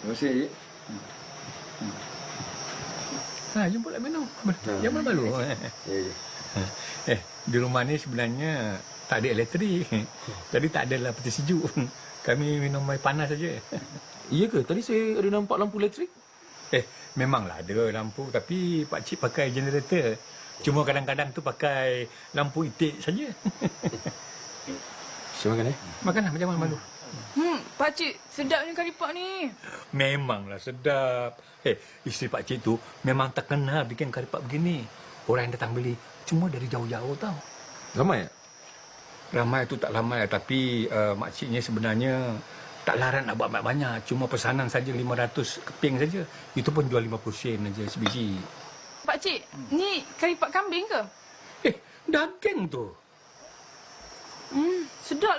Terima kasih, Cik. Jemput lah minum. Jangan malu. Ya, ya. Di rumah ni sebenarnya tak ada elektrik. Jadi tak adalah peti sejuk. Kami minum air panas saja. Iya ke? Tadi saya ada nampak lampu elektrik. Memanglah ada lampu tapi Pak Cik pakai generator. Cuma kadang-kadang tu pakai lampu itik saja. Saya makan Makanlah macam mana malu. Pakcik, sedapnya kari pak ni. Memanglah sedap. Isteri Pak Cik tu memang tak kenal bikin kari pak begini. Orang yang datang beli cuma dari jauh-jauh tau. Ramai tak? Ramai tu tak ramai tapi makciknya sebenarnya tak larat nak buat banyak-banyak. Cuma pesanan saja 500 keping saja. Itu pun jual 50 sen saja sebiji. Pakcik, ni kari pak kambing ke? Daging tu. Sedap.